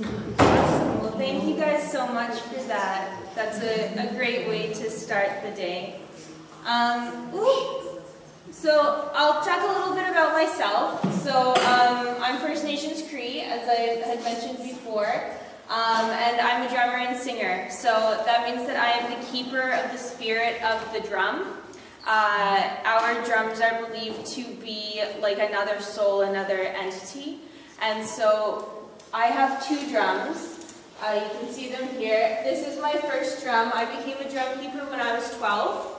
Awesome. Well, thank you guys so much for that. That's a great way to start the day. So I'll talk a little bit about myself. So I'm First Nations Cree, as I had mentioned before, and I'm a drummer and singer. So that means that I am the keeper of the spirit of the drum. Our drums are believed to be like another soul, another entity. And so I have two drums. You can see them here. This is my first drum. I became a drum keeper when I was 12.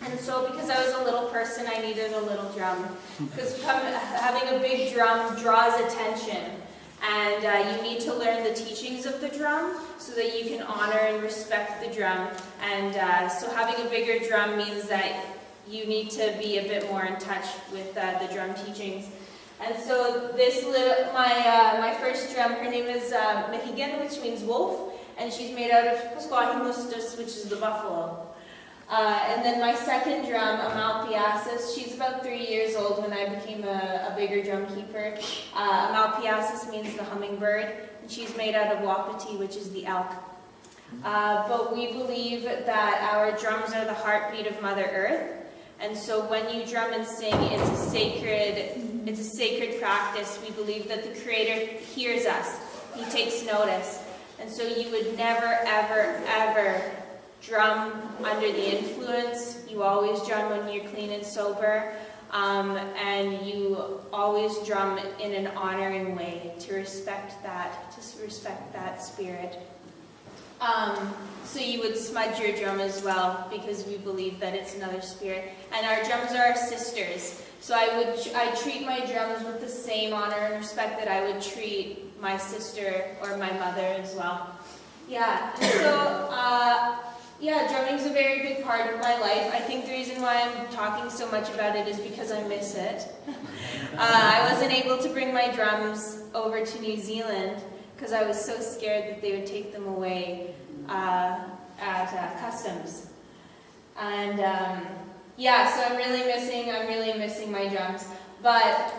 And so because I was a little person, I needed a little drum. Because having a big drum draws attention. And you need to learn the teachings of the drum so that you can honor and respect the drum. And so having a bigger drum means that you need to be a bit more in touch with the drum teachings. And so this my first drum, her name is Mackenzie, which means wolf, and she's made out of Pasquahi mustus, which is the buffalo. And then my second drum, Amalpiasis, she's about 3 years old when I became a bigger drum keeper. Amalpiasis means the hummingbird, and she's made out of wapiti, which is the elk. But we believe that our drums are the heartbeat of Mother Earth, and so when you drum and sing, it's a sacred practice. We believe that the Creator hears us. He takes notice. And so you would never, ever, ever drum under the influence. You always drum when you're clean and sober. And you always drum in an honoring way to respect that spirit. So you would smudge your drum as well, because we believe that it's another spirit. And our drums are our sisters. So I treat my drums with the same honor and respect that I would treat my sister or my mother as well. Yeah, so drumming's a very big part of my life. I think the reason why I'm talking so much about it is because I miss it. I wasn't able to bring my drums over to New Zealand because I was so scared that they would take them away at customs. And so I'm really missing my drums. But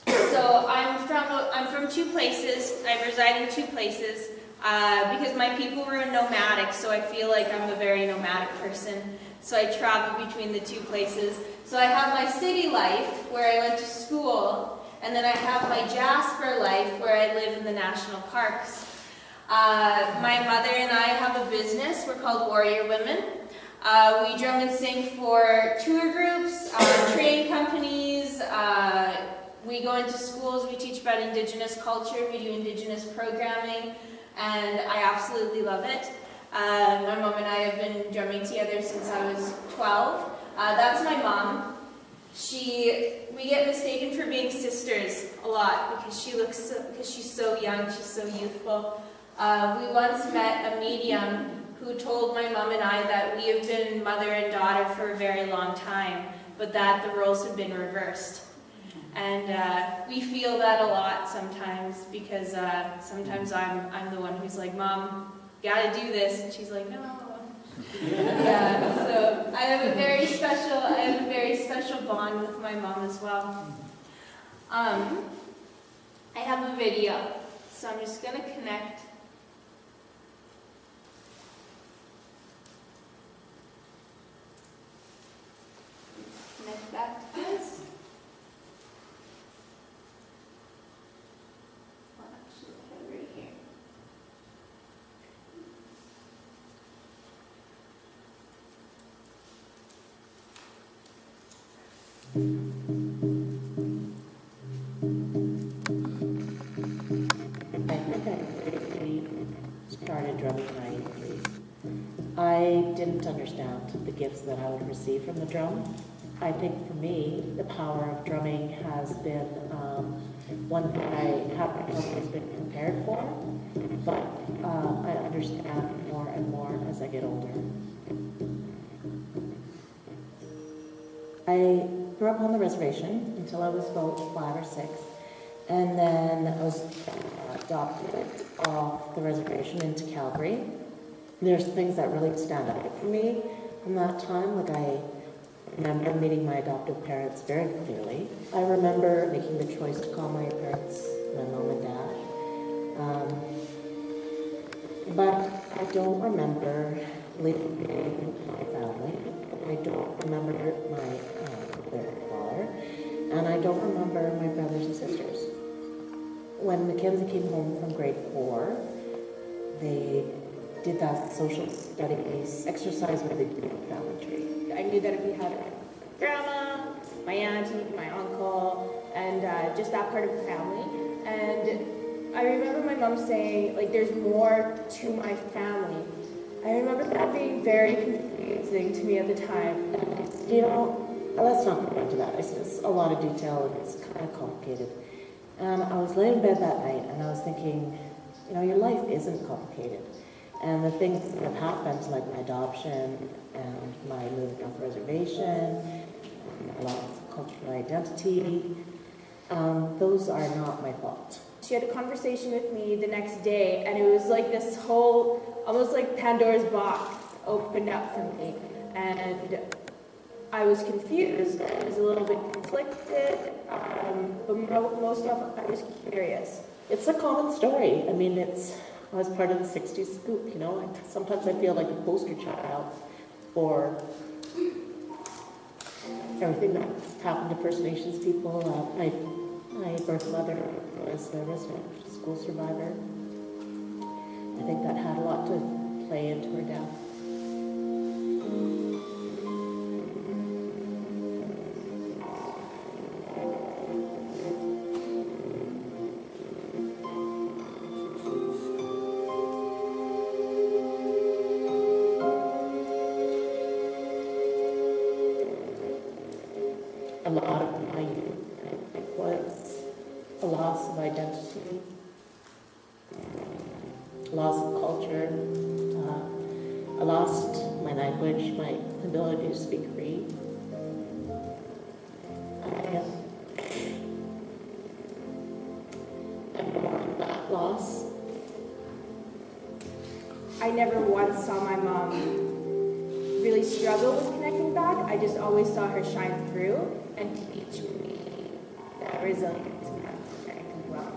so I'm from two places. I reside in two places because my people were nomadic, so I feel like I'm a very nomadic person. So I travel between the two places. So I have my city life where I went to school, and then I have my Jasper life where I live in the national parks. My mother and I have a business. We're called Warrior Women. We drum and sing for tour groups, train companies. We go into schools. We teach about Indigenous culture. We do Indigenous programming, and I absolutely love it. My mom and I have been drumming together since I was 12. That's my mom. We get mistaken for being sisters a lot because she's so young, she's so youthful. We once met a medium who told my mom and I that we have been mother and daughter for a very long time, but that the roles have been reversed. And we feel that a lot sometimes because sometimes I'm the one who's like, Mom, gotta do this, and she's like, no. Yeah, so I have a very special bond with my mom as well. I have a video, so I'm just gonna connect back to this. I'll actually put it right here. Started drumming naively. I didn't understand the gifts that I would receive from the drum. I think for me, the power of drumming has been one that I haven't always been prepared for, but I understand more and more as I get older. I grew up on the reservation until I was about 5 or 6, and then I was adopted off the reservation into Calgary. There's things that really stand out for me from that time. Like I remember meeting my adoptive parents very clearly. I remember making the choice to call my parents my mom and dad. But I don't remember living with my family. I don't remember my father, and I don't remember my brothers and sisters. When Mackenzie came home from grade 4, they did that social studies exercise where they did a family tree. I knew that we had a grandma, my auntie, my uncle, and just that part of the family. And I remember my mom saying, like, there's more to my family. I remember that being very confusing to me at the time. You know, let's not go into that. It's a lot of detail and it's kind of complicated. And I was laying in bed that night and I was thinking, you know, your life isn't complicated. And the things that have happened, like my adoption and my moving off reservation, a lot of cultural identity, those are not my fault. She had a conversation with me the next day, and it was like this whole, almost like Pandora's box opened up for me. And I was confused, I was a little bit conflicted, but most of all, I was curious. It's a common story. I mean, I was part of the 60s scoop, you know. Sometimes I feel like a poster child for everything that's happened to First Nations people. My birth mother was a resident school survivor. I think that had a lot to play into her death. A lot of my youth was a loss of identity, a loss of culture. I lost my language, my ability to speak Cree. And mourn that loss. I never once saw my mom really struggle with connecting back. I just always saw her shine through and teach me that resilience and that strength as well.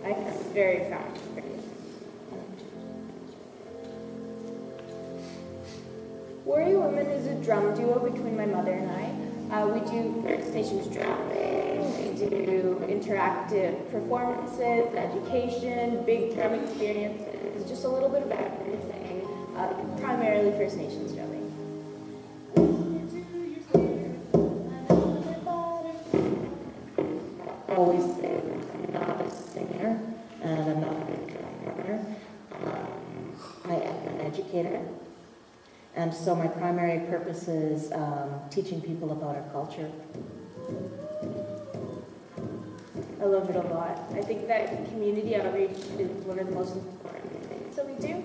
I think that's very factual. Warrior Women is a drum duo between my mother and I. We do First Nations drumming, we do interactive performances, education, big drum experiences, just a little bit of everything, primarily First Nations drumming. Always say I'm not a singer and I'm not a drummer. I am an educator. And so my primary purpose is teaching people about our culture. I love it a lot. I think that community outreach is one of the most important things that we do.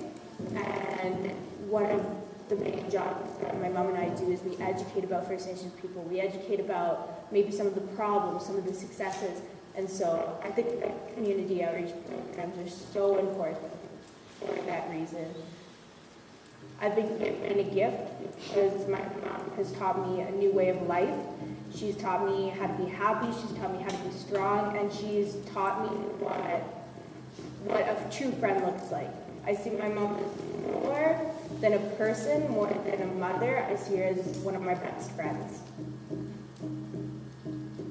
And one of the main jobs that my mom and I do is we educate about First Nations people. We educate about maybe some of the problems, some of the successes. And so I think that community outreach programs are so important for that reason. I've been given a gift because my mom has taught me a new way of life. She's taught me how to be happy, she's taught me how to be strong, and she's taught me what a true friend looks like. I see my mom as more than a person, more than a mother. I see her as one of my best friends.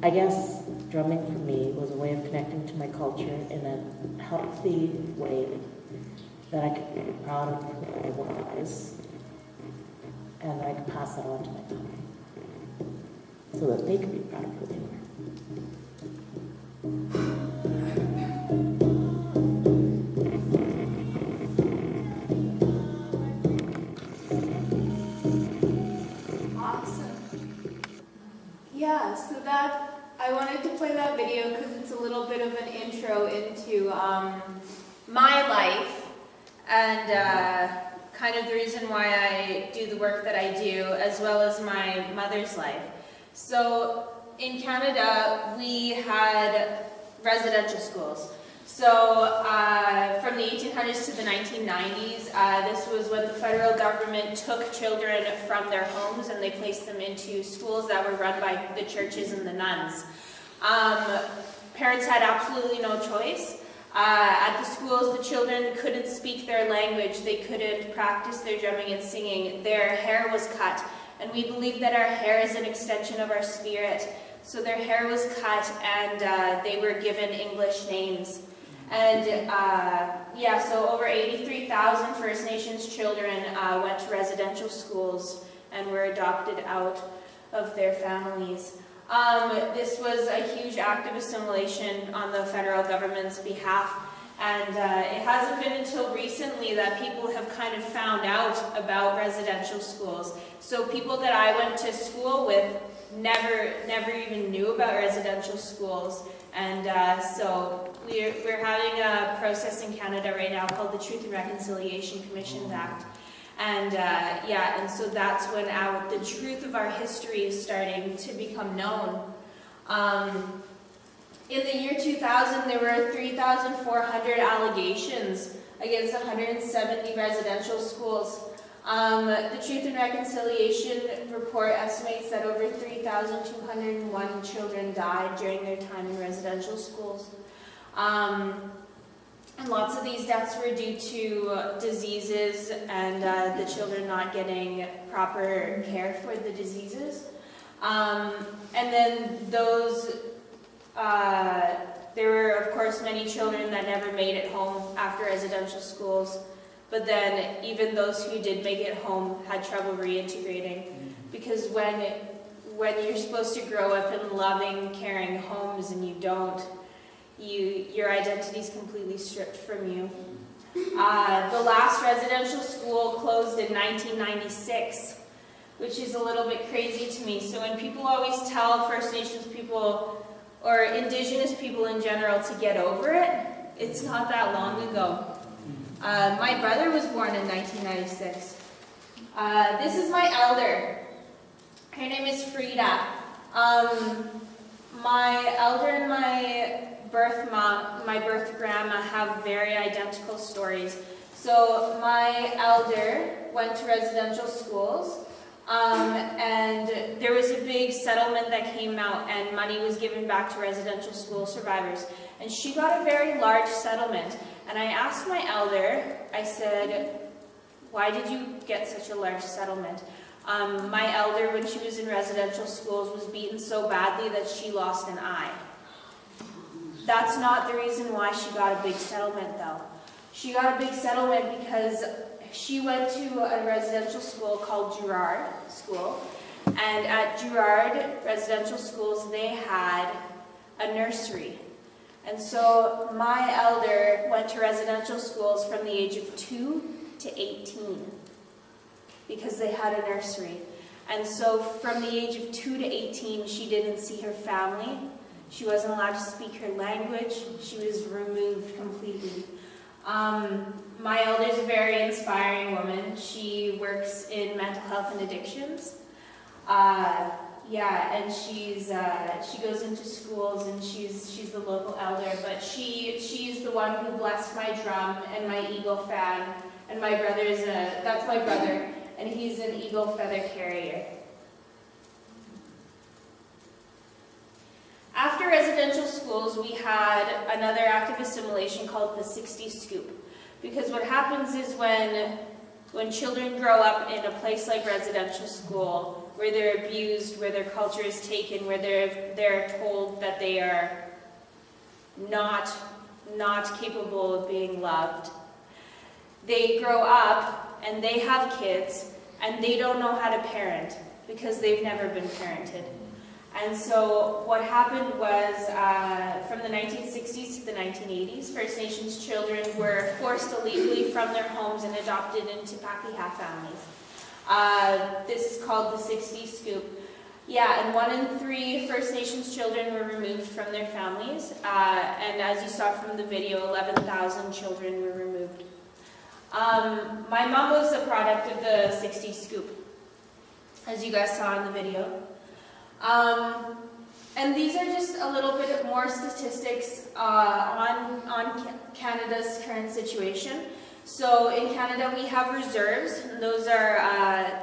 I guess drumming for me was a way of connecting to my culture in a healthy way that I could be proud of who I was, and that I could pass that on to my family, so that they could be proud of who they were. Awesome. Yeah, so I wanted to play that video because it's a little bit of an intro into my life. And kind of the reason why I do the work that I do, as well as my mother's life. So in Canada, we had residential schools. So from the 1800s to the 1990s, this was when the federal government took children from their homes and they placed them into schools that were run by the churches and the nuns. Parents had absolutely no choice. At the schools, the children couldn't speak their language, they couldn't practice their drumming and singing, their hair was cut. And we believe that our hair is an extension of our spirit. So their hair was cut and they were given English names. And yeah, so over 83,000 First Nations children went to residential schools and were adopted out of their families. This was a huge act of assimilation on the federal government's behalf. And it hasn't been until recently that people have kind of found out about residential schools. So people that I went to school with never even knew about residential schools. And so we're having a process in Canada right now called the Truth and Reconciliation Commissions Act. And yeah, and so that's when the truth of our history is starting to become known. In the year 2000, there were 3,400 allegations against 170 residential schools. The Truth and Reconciliation report estimates that over 3,201 children died during their time in residential schools. And lots of these deaths were due to diseases and the children not getting proper care for the diseases. And then there were, of course, many children that never made it home after residential schools. But then even those who did make it home had trouble reintegrating. Because when you're supposed to grow up in loving, caring homes and you don't, your identity is completely stripped from you. The last residential school closed in 1996, which is a little bit crazy to me. So when people always tell First Nations people or Indigenous people in general to get over it, it's not that long ago. My brother was born in 1996. This is my elder. Her name is Frida. My elder and my birth mom, my birth grandma, have very identical stories. So my elder went to residential schools, and there was a big settlement that came out and money was given back to residential school survivors. And she got a very large settlement. And I asked my elder, I said, why did you get such a large settlement? My elder, when she was in residential schools, was beaten so badly that she lost an eye. That's not the reason why she got a big settlement, though. She got a big settlement because she went to a residential school called Girard School. And at Girard Residential Schools, they had a nursery. And so my elder went to residential schools from the age of 2 to 18 because they had a nursery. And so from the age of 2 to 18, she didn't see her family. She wasn't allowed to speak her language. She was removed completely. My elder is a very inspiring woman. She works in mental health and addictions. Yeah, and she goes into schools and she's the local elder. But she's the one who blessed my drum and my eagle fan. And my brother's that's my brother, and he's an eagle feather carrier. After residential schools, we had another act of assimilation called the 60 scoop. Because what happens is when children grow up in a place like residential school, where they're abused, where their culture is taken, where they're told that they are not capable of being loved, they grow up and they have kids and they don't know how to parent because they've never been parented. And so what happened was, from the 1960s to the 1980s, First Nations children were forced illegally from their homes and adopted into Pakeha families. This is called the 60 scoop. Yeah, and 1 in 3 First Nations children were removed from their families. And as you saw from the video, 11,000 children were removed. My mom was a product of the 60 scoop, as you guys saw in the video. And these are just a little bit more statistics on Canada's current situation. So in Canada we have reserves, and those are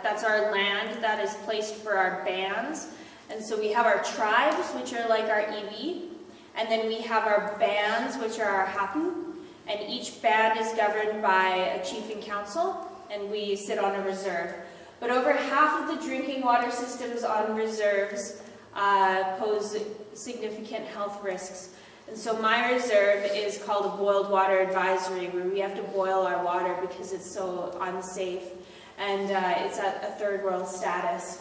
that's our land that is placed for our bands. And so we have our tribes, which are like our iwi, And then we have our bands, which are our hapu, and each band is governed by a chief and council, and we sit on a reserve. But over half of the drinking water systems on reserves pose significant health risks. And so my reserve is called a boiled water advisory, where we have to boil our water because it's so unsafe, and it's at a third world status.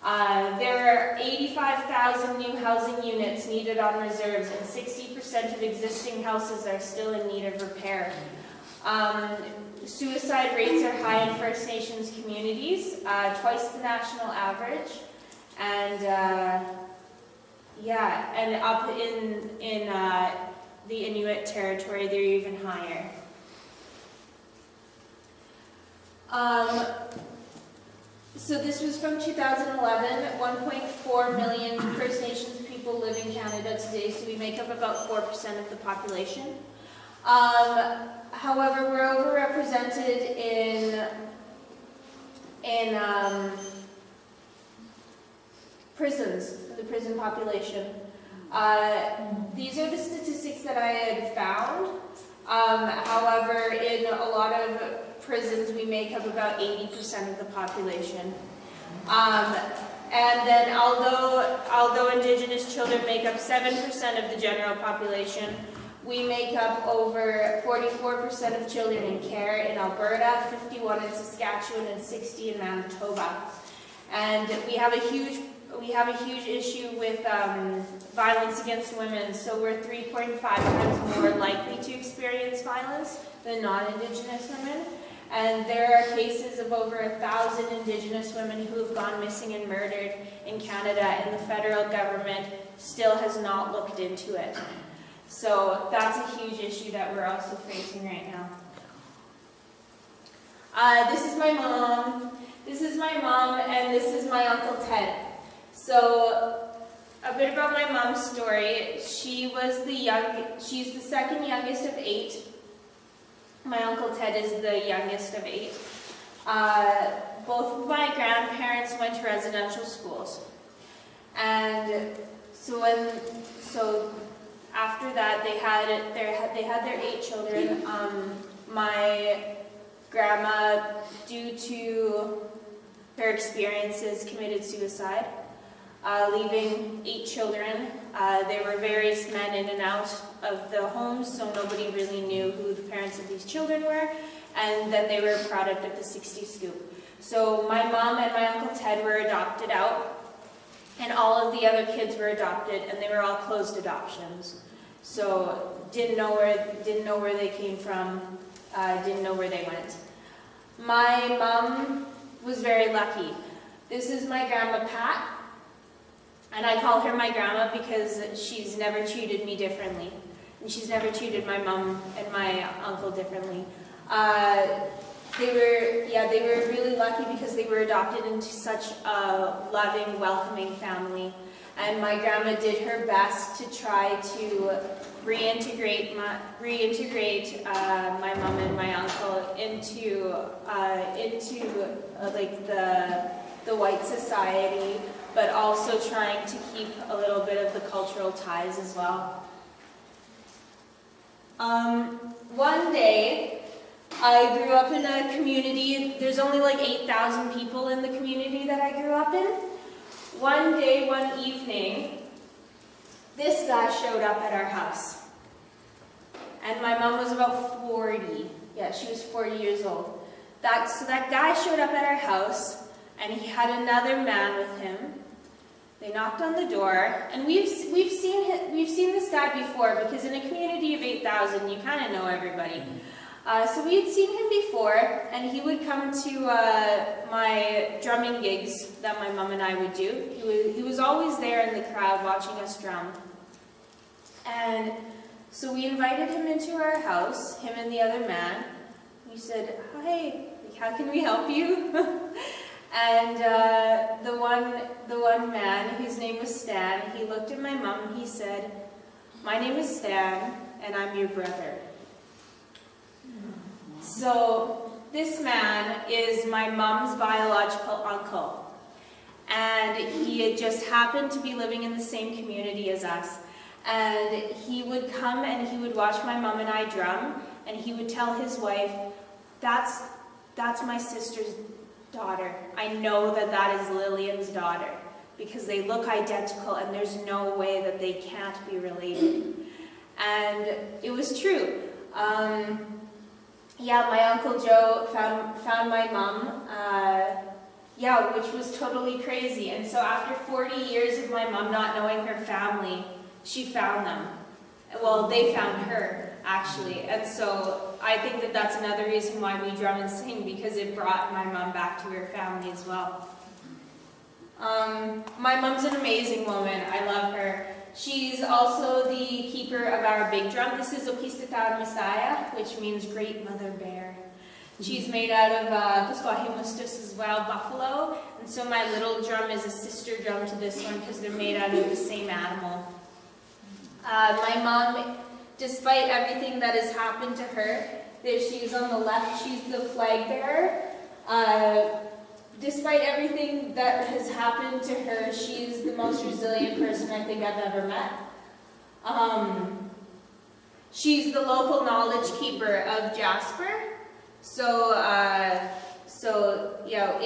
There are 85,000 new housing units needed on reserves, and 60% of existing houses are still in need of repair. Suicide rates are high in First Nations communities, twice the national average, and yeah, and up in the Inuit territory, they're even higher. So this was from 2011, 1.4 million First Nations people live in Canada today, so we make up about 4% of the population. However, we're overrepresented in prisons, the prison population. These are the statistics that I had found. However, in a lot of prisons, we make up about 80% of the population. And then although Indigenous children make up 7% of the general population, we make up over 44% of children in care in Alberta, 51 in Saskatchewan, and 60 in Manitoba. And we have a huge issue with violence against women. So we're 3.5 times more likely to experience violence than non-Indigenous women. And there are cases of over 1,000 Indigenous women who have gone missing and murdered in Canada, and the federal government still has not looked into it. So that's a huge issue that we're also facing right now. This is my mom. This is my mom, and this is my Uncle Ted. So a bit about my mom's story. She's the second youngest of 8. My Uncle Ted is the youngest of 8. Both of my grandparents went to residential schools. And so after that, they had their 8 children. My grandma, due to her experiences, committed suicide, leaving 8 children. There were various men in and out of the homes, so nobody really knew who the parents of these children were. And then they were a product of the 60s scoop. So my mom and my Uncle Ted were adopted out, and all of the other kids were adopted, and they were all closed adoptions. So didn't know where they came from, didn't know where they went. My mom was very lucky. This is my grandma Pat, and I call her my grandma because she's never treated me differently, and she's never treated my mom and my uncle differently. They were really lucky because they were adopted into such a loving, welcoming family. And my grandma did her best to try to reintegrate my mom and my uncle into like the white society, but also trying to keep a little bit of the cultural ties as well. One day, I grew up in a community. There's only like 8,000 people in the community that I grew up in. One day, one evening, this guy showed up at our house. And my mom was about 40. Yeah, she was 40 years old. So that guy showed up at our house, and he had another man with him. They knocked on the door, and we've seen this guy before, because in a community of 8,000, you kind of know everybody. So we had seen him before, and he would come to my drumming gigs that my mom and I would do. He was always there in the crowd watching us drum. And so we invited him into our house, him and the other man. We said, "Hi, how can we help you?" And the one man, whose name was Stan, he looked at my mom and he said, "My name is Stan, and I'm your brother." So this man is my mom's biological uncle, and he had just happened to be living in the same community as us. And he would come and he would watch my mom and I drum, and he would tell his wife, that's my sister's daughter. I know that is Lillian's daughter, because they look identical and there's no way that they can't be related. And it was true. Yeah, my Uncle Joe found my mom, yeah, which was totally crazy. And so after 40 years of my mom not knowing her family, she found them. Well, they found her, actually. And so I think that that's another reason why we drum and sing, because it brought my mom back to her family as well. My mom's an amazing woman. I love her. She's also the keeper of our big drum. This is Okistatar Messiah, which means Great Mother Bear. She's made out of Pusquahimustus as well, buffalo. And so my little drum is a sister drum to this one because they're made out of the same animal. My mom, despite everything that has happened to her, there she is on the left, she's the flag bearer. Despite everything that has happened to her, she's the most resilient person I think I've ever met. She's the local knowledge keeper of Jasper. So you know,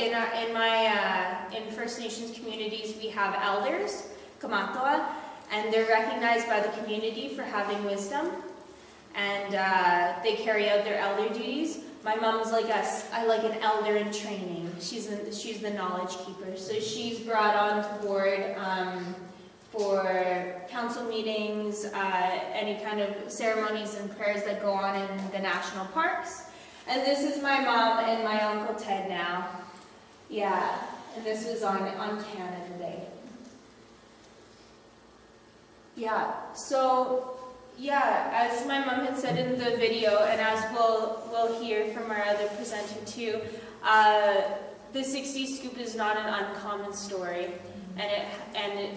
in First Nations communities, we have elders, kamatoa, and they're recognized by the community for having wisdom, and they carry out their elder duties. My mom's like us, like an elder in training. She's the knowledge keeper. So she's brought on board for council meetings, any kind of ceremonies and prayers that go on in the national parks. And this is my mom and my Uncle Ted now. Yeah, and this was on Canada Day. Yeah, so yeah, as my mom had said in the video, and as we'll hear from our other presenter too, the 60s scoop is not an uncommon story, and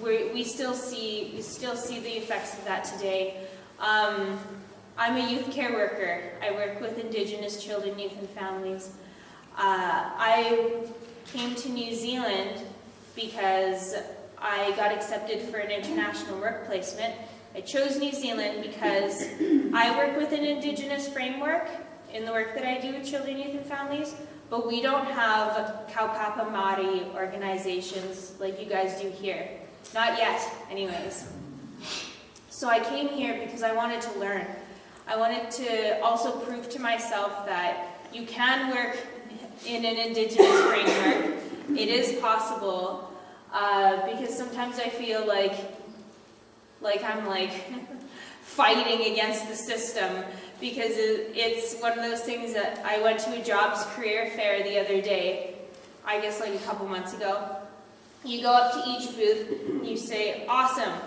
we still see the effects of that today. I'm a youth care worker. I work with Indigenous children, youth, and families. I came to New Zealand because I got accepted for an international work placement. I chose New Zealand because I work with an Indigenous framework in the work that I do with children, youth, and families, but we don't have kaupapa Maori organizations like you guys do here. Not yet, anyways. So I came here because I wanted to learn. I wanted to also prove to myself that you can work in an Indigenous framework. It is possible, because sometimes I feel like I'm fighting against the system, because it's one of those things that I went to a jobs career fair the other day, I guess like a couple months ago. You go up to each booth and you say, awesome,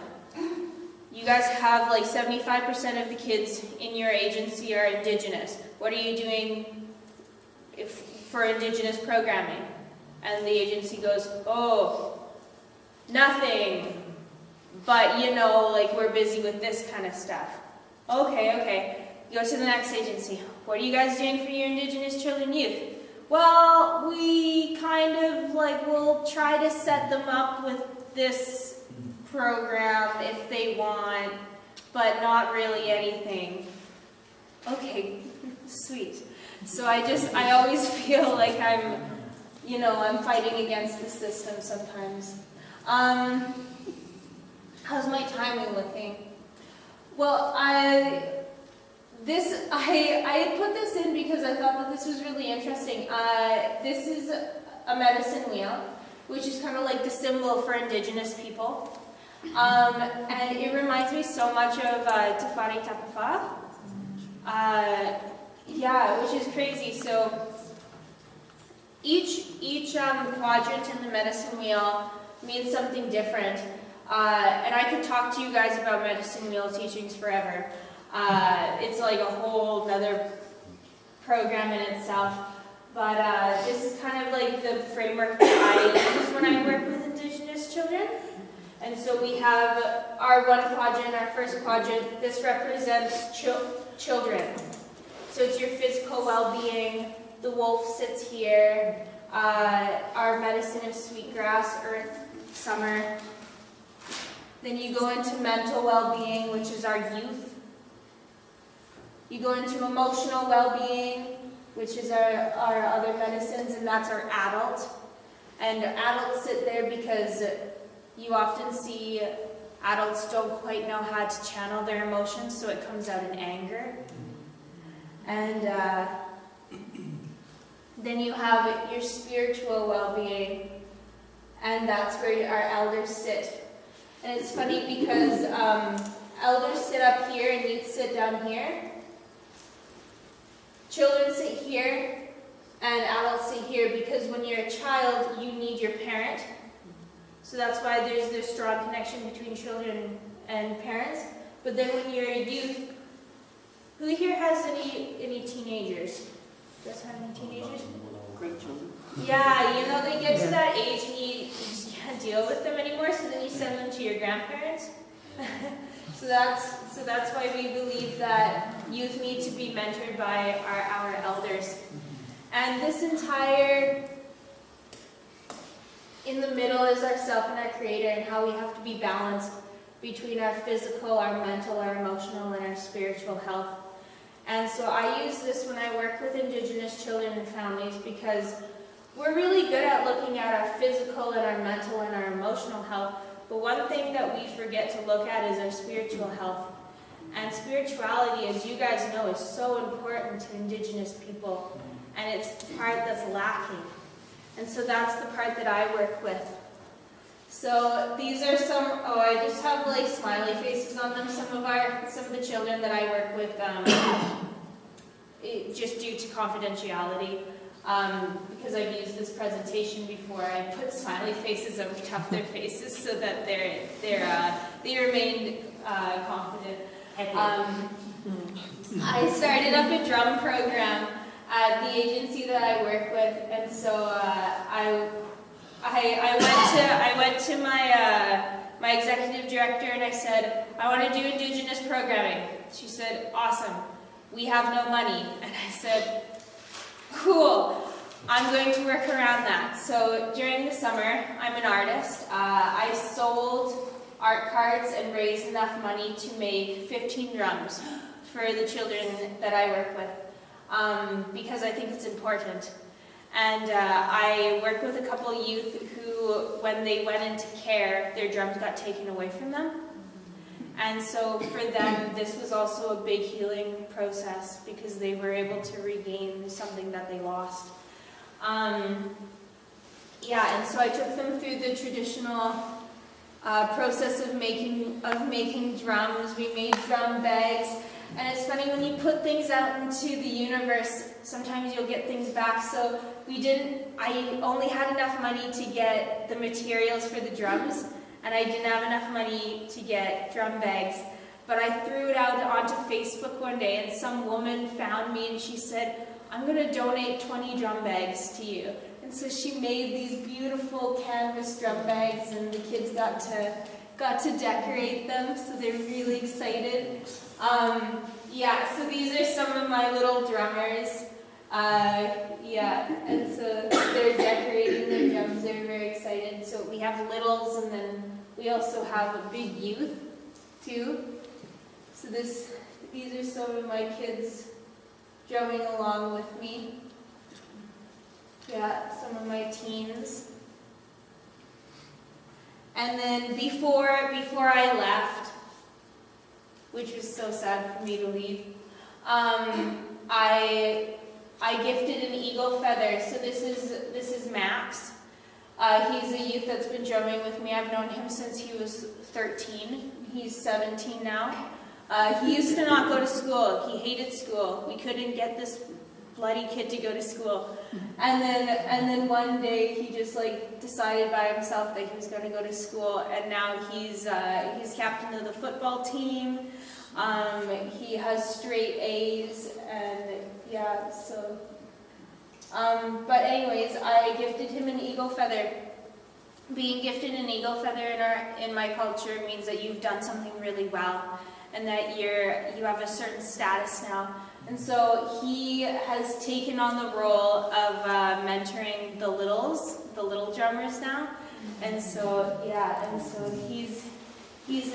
you guys have like 75% of the kids in your agency are Indigenous. What are you doing for Indigenous programming? And the agency goes, oh, nothing. But, you know, like, we're busy with this kind of stuff. Okay. Go to the next agency. What are you guys doing for your Indigenous children youth? Well, we kind of, we'll try to set them up with this program if they want, but not really anything. Okay, sweet. So I always feel like I'm fighting against the system sometimes. How's my timing looking? Well, I had put this in because I thought that this was really interesting. This is a medicine wheel, which is kind of like the symbol for Indigenous people. And it reminds me so much of Tawhai Tapafa. Yeah, which is crazy. So each quadrant in the medicine wheel means something different. And I could talk to you guys about medicine wheel teachings forever. It's like a whole other program in itself. But this is kind of like the framework that I use when I work with Indigenous children. And so we have our one quadrant, our first quadrant. This represents children. So it's your physical well-being. The wolf sits here. Our medicine of sweetgrass, earth, summer. Then you go into mental well-being, which is our youth. You go into emotional well-being, which is our other medicines, and that's our adult. And adults sit there because you often see adults don't quite know how to channel their emotions, so it comes out in anger. And then you have your spiritual well-being, and that's where our elders sit. And it's funny because elders sit up here and youth sit down here. Children sit here and adults sit here because when you're a child, you need your parent. So that's why there's this strong connection between children and parents. But then when you're a youth, who here has any teenagers? Does have any teenagers? Great children. Yeah, you know, they get to that age and you just can't deal with them anymore, so then you send them to your grandparents. So that's why we believe that youth need to be mentored by our elders. And this entire, in the middle is ourself and our creator, and how we have to be balanced between our physical, our mental, our emotional, and our spiritual health. And so I use this when I work with Indigenous children and families because we're really good at looking at our physical and our mental and our emotional health, but one thing that we forget to look at is our spiritual health. And spirituality, as you guys know, is so important to Indigenous people, and it's the part that's lacking. And so that's the part that I work with. So these are some, I just have like smiley faces on them, some of the children that I work with, just due to confidentiality. Because I've used this presentation before, I put smiley faces over top their faces so that they remain confident. I started up a drum program at the agency that I work with, and so I went to my executive director and I said, I want to do Indigenous programming. She said, awesome, we have no money. And I said, cool, I'm going to work around that. So during the summer, I'm an artist. I sold art cards and raised enough money to make 15 drums for the children that I work with, because I think it's important. And I work with a couple of youth who, when they went into care, their drums got taken away from them. And so for them, this was also a big healing process because they were able to regain something that they lost. Yeah, and so I took them through the traditional process of making drums. We made drum bags. And it's funny, when you put things out into the universe, sometimes you'll get things back. So I only had enough money to get the materials for the drums, and I didn't have enough money to get drum bags. But I threw it out onto Facebook one day, and some woman found me and she said, I'm going to donate 20 drum bags to you. And so she made these beautiful canvas drum bags, and the kids got to decorate them, so they're really excited. Yeah, so these are some of my little drummers. Yeah, and so they're decorating their drums, they're very excited. So we have littles, and then we also have a big youth, too. So these are some of my kids drumming along with me. Yeah, some of my teens. And then before I left, which was so sad for me to leave, I gifted an eagle feather. So this is Max. He's a youth that's been drumming with me. I've known him since he was 13. He's 17 now. He used to not go to school. He hated school. We couldn't get this bloody kid to go to school. And then one day he just like decided by himself that he was going to go to school, and now he's captain of the football team. He has straight A's, and yeah, so but anyways, I gifted him an eagle feather. Being gifted an eagle feather in my culture means that you've done something really well, and that you have a certain status now. And so he has taken on the role of mentoring the little drummers now. And so yeah, and so he's He's now